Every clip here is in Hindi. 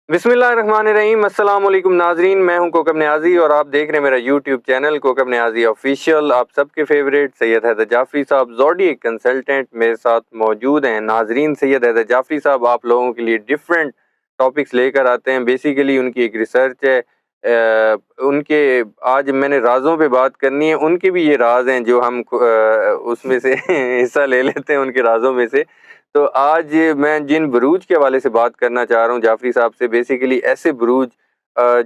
बिस्मिल्लाहिर्रहमानिर्रहीम। अस्सलाम वालेकुम नाजरीन, मैं हूं कोकब नियाजी और आप देख रहे हैं मेरा YouTube channel Kokab Niazi official. आप सबके फेवरेट सैयद हैदर जाफरी साहब ज़ोडिएक कंसल्टेंट मेरे साथ मौजूद हैं। नाजरीन, सैयद हैदर जाफरी साहब आप लोगों के लिए डिफरेंट टॉपिक्स लेकर आते हैं। बेसिकली उनकी एक रिसर्च है। उनके आज मैंने राज़ों पे बात करनी है। उनके भी ये राज हैं जो हम उसमें से हिस्सा ले लेते हैं, उनके राज़ों में से। तो आज मैं जिन बुरूज के हवाले से बात करना चाह रहा हूँ जाफरी साहब से, बेसिकली ऐसे बुरूज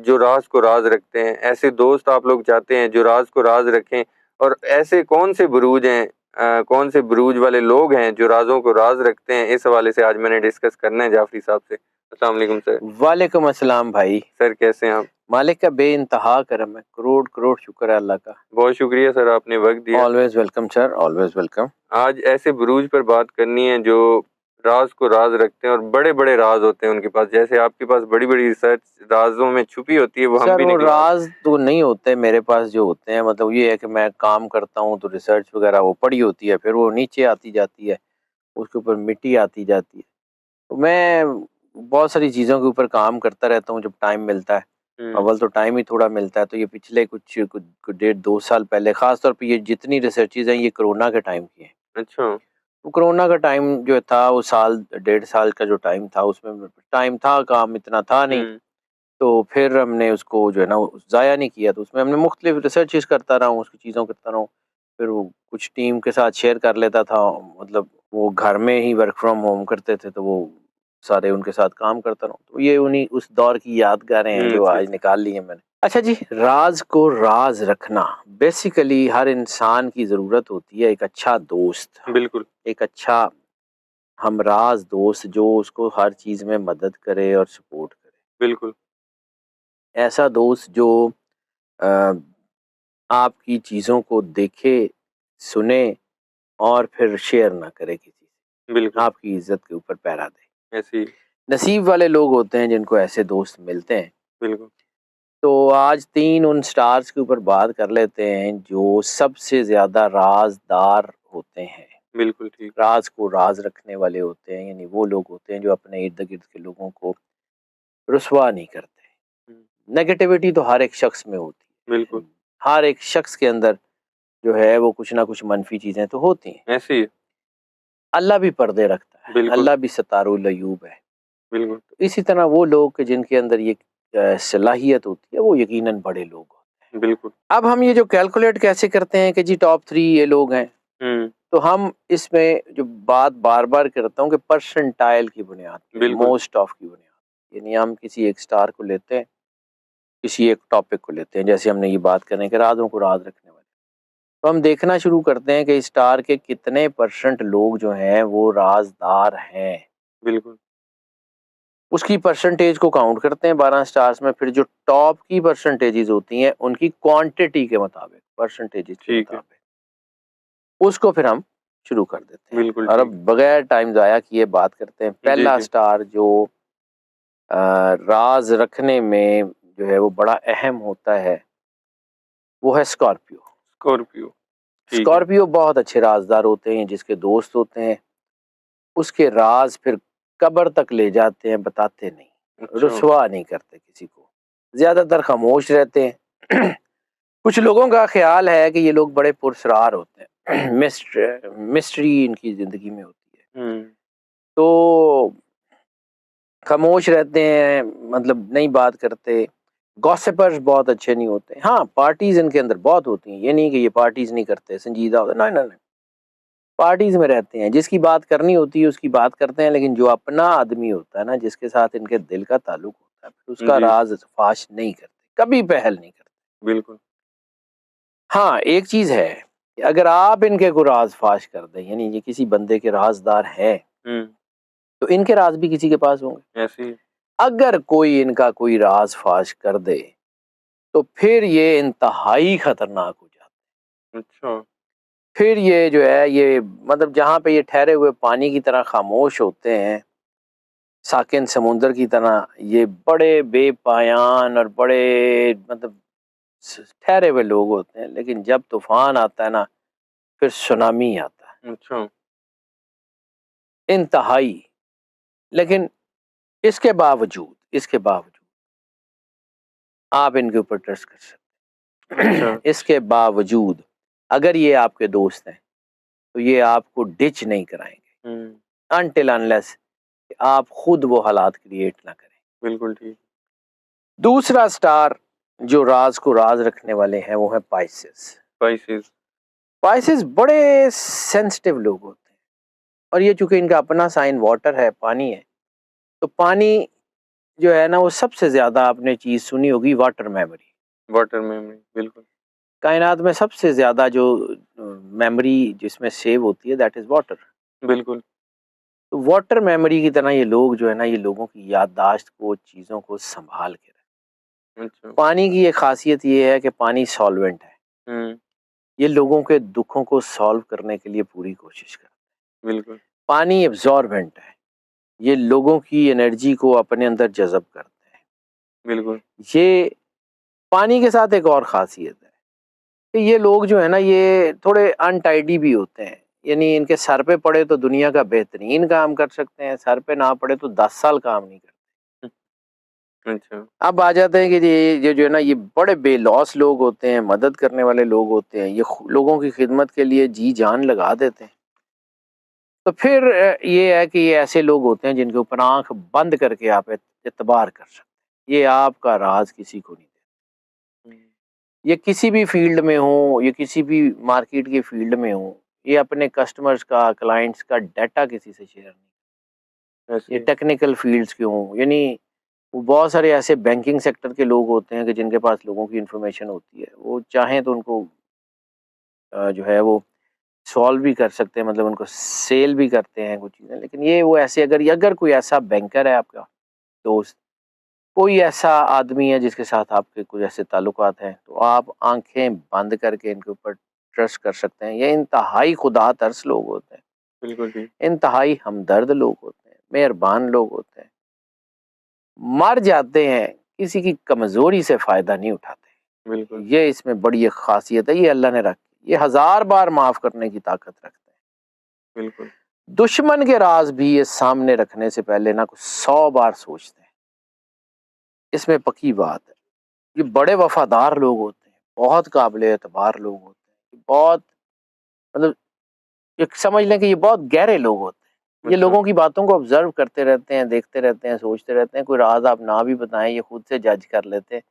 जो राज को राज रखते हैं, ऐसे दोस्त आप लोग चाहते हैं जो राज को राज रखें। और ऐसे कौन से बुरूज हैं, कौन से बुरूज वाले लोग हैं जो राजों को राज रखते हैं, इस हवाले से आज मैंने डिस्कस करना है जाफरी साहब से। अस्सलाम वालेकुम सर। वालेकुम अस्सलाम भाई। सर कैसे हैं आप? मालिक का बेइंतहा करम है, करोड़ करोड़ शुक्र है अल्लाह का। बहुत शुक्रिया सर, आपने वक्त दिया। Always welcome sir, always welcome. आज ऐसे बुरूज पर बात करनी है जो राज को राज रखते हैं और बड़े बड़े राज होते हैं उनके पास, जैसे आपके पास बड़ी बड़ी रिसर्च राजों में छुपी होती है, वो हम सर भी वो निकलवा। राज तो नहीं होते मेरे पास, जो होते हैं मतलब ये है कि मैं काम करता हूँ तो रिसर्च वगैरह वो पड़ी होती है, फिर वो नीचे आती जाती है, उसके ऊपर मिट्टी आती जाती है। तो मैं बहुत सारी चीज़ों के ऊपर काम करता रहता हूँ जब टाइम मिलता है। अव्वल तो टाइम ही थोड़ा मिलता है, तो ये पिछले कुछ कुछ कुछ 1.5-2 साल पहले, ख़ास तौर पे ये जितनी रिसर्चेज़ हैं ये कोरोना के टाइम की हैं। अच्छा। तो कोरोना का टाइम जो था वो साल 1.5 साल का जो टाइम था, उसमें टाइम था, काम इतना था नहीं। हम्म। तो फिर हमने उसको जो है ना वो ज़ाया नहीं किया, तो उसमें हमने मुख्तलिफ रिसर्चेज़ करता रहा हूँ, उसकी चीज़ों करता रहा हूँ। फिर वो कुछ टीम के साथ शेयर कर लेता था, मतलब वो घर में ही वर्क फ्रॉम होम करते थे, तो वो सारे उनके साथ काम करता रहा हूँ। तो ये उन्हीं उस दौर की यादगारें हैं जो अच्छा आज अच्छा। निकाल ली हैं मैंने। अच्छा जी, राज को राज रखना बेसिकली हर इंसान की ज़रूरत होती है, एक अच्छा दोस्त, बिल्कुल। एक अच्छा हमराज दोस्त जो उसको हर चीज़ में मदद करे और सपोर्ट करे। बिल्कुल। ऐसा दोस्त जो अ, आपकी चीज़ों को देखे, सुने और फिर शेयर ना करे किसी से, बिल्कुल। आपकी इज़्ज़त के ऊपर पहरा दे। ऐसे ही। नसीब वाले लोग होते हैं जिनको ऐसे दोस्त मिलते हैं। बिल्कुल। तो आज 3 उन स्टार्स के ऊपर बात कर लेते हैं जो सबसे ज़्यादा राज़दार होते हैं। बिल्कुल ठीक। राज को राज रखने वाले होते हैं, यानी वो लोग होते हैं जो अपने इर्द-गिर्द के लोगों को रुसवा नहीं करते। हम्म, नेगेटिविटी तो हर एक शख्स में होती है। बिल्कुल। हर एक शख्स के अंदर जो है वो कुछ ना कुछ मनफी चीज़ें तो होती हैं। ऐसे ही। अल्लाह भी पर्दे रखता है, बिल्कुल। अल्लाह भी सत्तारुल अय्यूब है। बिल्कुल। तो इसी तरह वो लोग के जिनके अंदर ये सलाहियत होती है वो यकीनन बड़े लोग होते बिल्कुल। हैं। अब हम ये जो कैलकुलेट कैसे करते हैं कि जी टॉप 3 ये लोग हैं, हम्म। तो हम इसमें जो बात बार-बार करता हूँ कि परसेंटाइल की बुनियाद पे, बिल्कुल। मोस्ट ऑफ की बुनियाद, यानी हम किसी एक स्टार को लेते हैं, किसी एक टॉपिक को लेते हैं, जैसे हमने ये बात करें कि राज़ों को राज़ रखने वाले। तो हम देखना शुरू करते हैं कि स्टार के कितने परसेंट लोग जो हैं वो राज़दार हैं। बिल्कुल। उसकी परसेंटेज को काउंट करते हैं 12 स्टार्स में, फिर जो टॉप की परसेंटेजेस होती हैं उनकी क्वांटिटी के मुताबिक, परसेंटेजेस के ठीक है। मुताबिक, उसको फिर हम शुरू कर देते हैं। बिल्कुल और ठीक। अब बगैर टाइम ज़ाया किए बात करते हैं। जी पहला जी। स्टार जो राज रखने में जो है वो बड़ा अहम होता है, वो है स्कॉर्पियो। स्कॉर्पियो। ठीक है। स्कॉर्पियो बहुत अच्छे राजदार होते हैं, जिसके दोस्त होते हैं उसके राज फिर कब्र तक ले जाते हैं, बताते नहीं, अच्छा। रुसवा नहीं करते किसी को, ज्यादातर खामोश रहते हैं। कुछ लोगों का ख्याल है कि ये लोग बड़े पुरस्कार होते हैं। मिस्ट्री इनकी जिंदगी में होती है, हम्म। तो खामोश रहते हैं, मतलब नहीं बात करते। गॉसिपर्स बहुत अच्छे नहीं होते। हाँ, पार्टीज इनके अंदर बहुत होती हैं, ये नहीं कि ये पार्टीज नहीं करते, संजीदा होते, नहीं नहीं नहीं, पार्टीज में रहते हैं, जिसकी बात करनी होती है उसकी बात करते हैं, लेकिन जो अपना आदमी होता है ना, जिसके साथ इनके दिल का ताल्लुक होता है, फिर उसका जी। राज फाश नहीं करते, कभी पहल नहीं करते। बिल्कुल। हाँ, एक चीज है कि अगर आप इनके को राज फाश कर दें, यानी ये किसी बंदे के राजदार हैं, हम्म। तो इनके राज भी किसी के पास होंगे। ऐसे ही। अगर कोई इनका कोई राज फाश कर दे तो फिर ये इंतहाई खतरनाक हो जाता अच्छा। है। फिर ये जो है ये मतलब जहाँ पे ये ठहरे हुए पानी की तरह खामोश होते हैं, साकिन समुंदर की तरह, ये बड़े बेपायान और बड़े मतलब ठहरे हुए लोग होते हैं, लेकिन जब तूफान आता है ना, फिर सुनामी आता है, अच्छा। इंतहाई। लेकिन इसके बावजूद इसके बावजूद आप इनके ऊपर ट्रस्ट कर सकते हैं। अच्छा। इसके बावजूद अगर ये आपके दोस्त हैं तो ये आपको डिच नहीं कराएंगे अनटिल अनलेस आप खुद वो हालात क्रिएट ना करें। बिल्कुल ठीक। दूसरा स्टार जो राज को राज रखने वाले हैं वो है पाइसेस। स्पाइसेस। पाइसेस बड़े सेंसिटिव लोग होते हैं और ये चूंकि इनका अपना साइन वाटर है, पानी है, तो पानी जो है ना वो सबसे ज्यादा आपने चीज सुनी होगी वाटर मेमोरी। Water memory. बिल्कुल। कायनात में सबसे ज्यादा जो मेमोरी जिसमें सेव होती है दैट इज वाटर। बिल्कुल। तो वाटर मेमोरी की तरह ये लोग जो है ना ये लोगों की याददाश्त को, चीजों को संभाल के रखते। अच्छा। पानी की एक खासियत ये है कि पानी सॉल्वेंट है। ये लोगों के दुखों को सॉल्व करने के लिए पूरी कोशिश करता है। बिल्कुल। पानी एब्जॉर्बेंट है, ये लोगों की एनर्जी को अपने अंदर जज़ब करते हैं। बिल्कुल। ये पानी के साथ एक और खासियत है कि ये लोग जो है ना ये थोड़े अनटाइडी भी होते हैं, यानी इनके सर पे पड़े तो दुनिया का बेहतरीन काम कर सकते हैं, सर पे ना पड़े तो 10 साल काम नहीं करते। अच्छा। अब आ जाते हैं कि ये जो है ना ये बड़े बेलॉस लोग होते हैं, मदद करने वाले लोग होते हैं, ये लोगों की खिदमत के लिए जी जान लगा देते हैं। तो फिर ये है कि ये ऐसे लोग होते हैं जिनके ऊपर आंख बंद करके आप एतबार कर सकते हैं। ये आपका राज किसी को नहीं देते। ये किसी भी फील्ड में हो, ये किसी भी मार्केट के फील्ड में हो, ये अपने कस्टमर्स का, क्लाइंट्स का डाटा किसी से शेयर नहीं। ये ऐसे। टेक्निकल फील्ड्स के हों, यानी वो बहुत सारे ऐसे बैंकिंग सेक्टर के लोग होते हैं कि जिनके पास लोगों की इन्फॉर्मेशन होती है, वो चाहें तो उनको जो है वो सॉल्व भी कर सकते हैं, मतलब उनको सेल भी करते हैं कुछ चीज़ें। लेकिन ये वो ऐसे अगर कोई ऐसा बैंकर है आपका दोस्त, कोई ऐसा आदमी है जिसके साथ आपके कुछ ऐसे ताल्लुकात हैं, तो आप आंखें बंद करके इनके ऊपर ट्रस्ट कर सकते हैं। ये इंतहाई खुदा तरस लोग होते हैं, बिल्कुल ठीक। इंतहाई हमदर्द लोग होते हैं, मेहरबान लोग होते हैं, मर जाते हैं, किसी की कमजोरी से फायदा नहीं उठाते। बिल्कुल। ये इसमें बड़ी एक खासियत है, ये अल्लाह ने रखी। ये 1000 बार माफ करने की ताकत रखते हैं। बिल्कुल। दुश्मन के राज भी ये सामने रखने से पहले ना कुछ 100 बार सोचते हैं। इसमें पक्की बात है। ये बड़े वफादार लोग होते हैं, बहुत काबिल एतबार लोग होते हैं, बहुत मतलब ये समझ लें कि ये बहुत गहरे लोग होते हैं। ये अच्छा। लोगों की बातों को ऑब्जर्व करते रहते हैं, देखते रहते हैं, सोचते रहते हैं। कोई राज आप ना भी बताएं ये खुद से जज कर लेते हैं,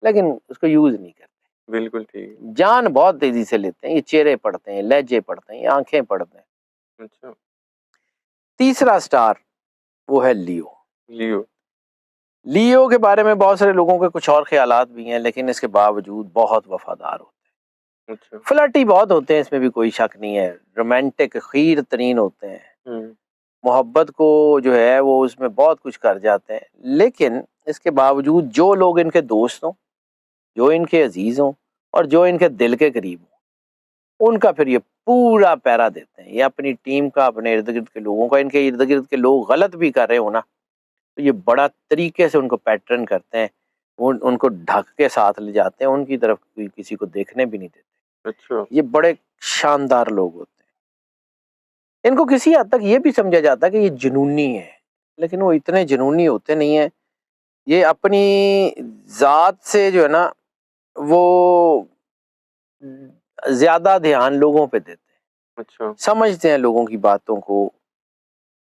लेकिन उसको यूज नहीं करते। बिल्कुल ठीक। जान बहुत तेजी से लेते हैं, ये चेहरे पढ़ते हैं, लहजे पढ़ते हैं, ये आंखें पढ़ते हैं। अच्छा। तीसरा स्टार वो है लियो। लियो। लियो के बारे में बहुत सारे लोगों के कुछ और ख्यालात भी हैं, लेकिन इसके बावजूद बहुत वफादार होते हैं। अच्छा। फ्लर्टी बहुत होते हैं, इसमें भी कोई शक नहीं है। रोमांटिक खीर तरीन होते हैं, मोहब्बत को जो है वो उसमें बहुत कुछ कर जाते हैं। लेकिन इसके बावजूद जो लोग इनके दोस्त हों, जो इनके अजीज हों और जो इनके दिल के करीब हों, उनका फिर ये पूरा पैरा देते हैं। ये अपनी टीम का, अपने इर्द गिर्द के लोगों का, इनके इर्द गिर्द के लोग गलत भी कर रहे हो ना, तो ये बड़ा तरीके से उनको पैटर्न करते हैं, उनको ढक के साथ ले जाते हैं, उनकी तरफ किसी को देखने भी नहीं देते। अच्छा। ये बड़े शानदार लोग होते हैं। इनको किसी हद तक ये भी समझा जाता है कि ये जुनूनी है, लेकिन वो इतने जुनूनी होते नहीं है। ये अपनी जात से जो है ना वो ज्यादा ध्यान लोगों पे देते हैं, अच्छा। समझते हैं लोगों की बातों को,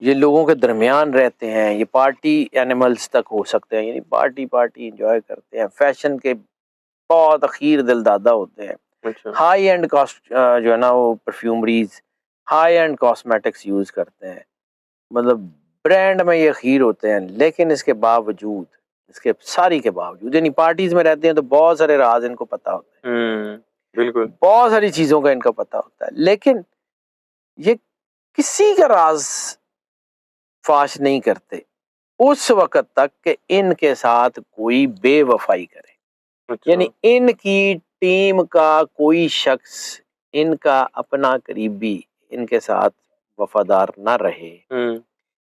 ये लोगों के दरमियान रहते हैं। ये पार्टी एनिमल्स तक हो सकते हैं, यानी पार्टी पार्टी इंजॉय करते हैं। फैशन के बहुत अखीर दिलदादा होते हैं। अच्छा। हाई एंड कॉस्ट जो है ना वो परफ्यूमरीज, हाई एंड कॉस्मेटिक्स यूज करते हैं, मतलब ब्रांड में ये अखीर होते हैं। लेकिन इसके बावजूद, इसके सारी के बावजूद, यानी पार्टीज में रहते हैं तो बहुत सारे राज इनको पता होते हैं, बिल्कुल। बहुत सारी चीजों का इनको पता होता है, लेकिन ये किसी का राज फाश नहीं करते उस वक्त तक कि इनके साथ कोई बेवफाई करे। अच्छा। यानी इनकी टीम का कोई शख्स, इनका अपना करीबी इनके साथ वफादार ना रहे,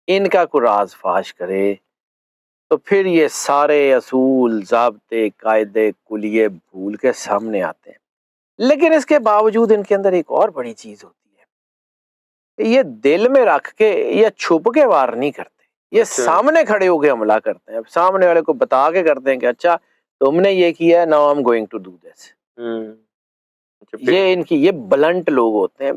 इनका कोई राज फाश करे, तो फिर ये सारे असूल, ज़ाब्ते, कायदे, कुलिये भूल के सामने आते हैं। लेकिन इसके बावजूद इनके अंदर एक और बड़ी चीज होती है, ये दिल में रख के या छुप के वार नहीं करते। ये अच्छा। सामने खड़े होके हमला करते हैं, सामने वाले को बता के करते हैं कि अच्छा तुमने ये किया है, now I am going to do this. अच्छा फिर ये इनकी ये ब्लंट लोग होते हैं,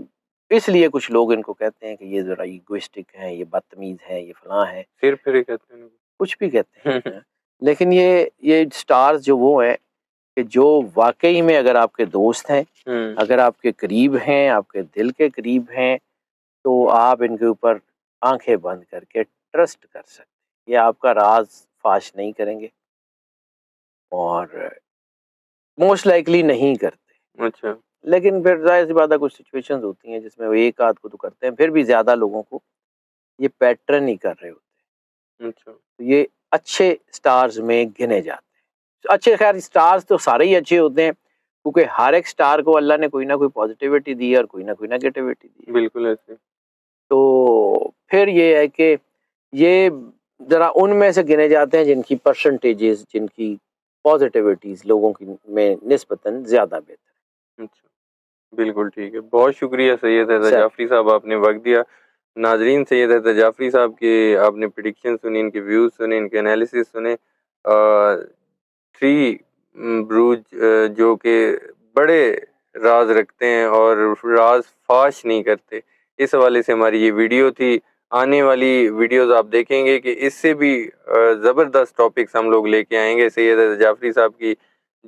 इसलिए कुछ लोग इनको कहते हैं कि ये जरा इगोइस्टिक हैं, ये बदतमीज है, ये फलां है, सिर फिर कहते हैं कुछ भी कहते उनको। हैं। लेकिन ये स्टार्स जो वो हैं कि जो वाकई में अगर आपके दोस्त हैं, अगर आपके करीब हैं, आपके दिल के करीब हैं, तो आप इनके ऊपर आंखें बंद करके ट्रस्ट कर सकते हैं। ये आपका राज फाश नहीं करेंगे और मोस्ट लाइकली नहीं करते। अच्छा। लेकिन फिर ज़ाहिर सी बात है कुछ सिचुएशंस होती हैं जिसमें वो एक आध को तो करते हैं, फिर भी ज़्यादा लोगों को ये पैटर्न ही कर रहे होते हैं। अच्छा। तो ये अच्छे स्टार्स में गिने जाते हैं। अच्छे खैर स्टार्स तो सारे ही अच्छे होते हैं, क्योंकि हर एक स्टार को अल्लाह ने कोई ना कोई पॉजिटिविटी दी है और कोई ना कोई नेगेटिविटी दी है। बिल्कुल ऐसे। तो फिर ये है कि ये ज़रा उनमें से गिने जाते हैं जिनकी परसेंटेजेस, जिनकी पॉजिटिविटीज़ लोगों की में निस्बतन ज़्यादा बेहतर अच्छा, बिल्कुल ठीक है। बहुत शुक्रिया सैयद है। हैदर सर जाफ़री साहब, आपने वक़्त दिया। नाज़रीन, सैयद हैदर जाफ़री साहब के आपने प्रेडिक्शन सुनी, इनके व्यूज़ सुने, इनके एनालिसिस सुने। 3 ब्रूज जो कि बड़े राज़ रखते हैं और राज़ फ़ाश नहीं करते। इस हवाले से हमारी ये वीडियो थी। आने वाली वीडियोज़ आप देखेंगे कि इससे भी ज़बरदस्त टॉपिक्स हम लोग लेके आएँगे। सैयद हैदर जाफ़री साहब की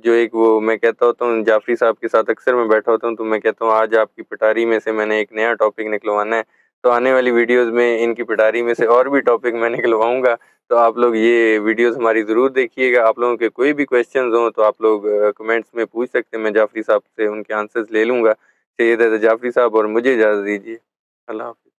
जो एक वो मैं कहता होता हूँ, जाफ़री साहब के साथ अक्सर मैं बैठा होता हूँ, तो मैं कहता हूँ आज आपकी पिटारी में से मैंने एक नया टॉपिक निकलवाना है। तो आने वाली वीडियोज़ में इनकी पिटारी में से और भी टॉपिक मैं निकलवाऊँगा। तो आप लोग ये वीडियोज़ हमारी ज़रूर देखिएगा। आप लोगों के कोई भी क्वेश्चंस हों तो आप लोग कमेंट्स में पूछ सकते हैं, मैं जाफ़री साहब से उनके आंसर्स ले लूँगा। सैयद हैदर जाफ़री साहब और मुझे इजाज़त दीजिए। अल्लाह हाफ़िज़।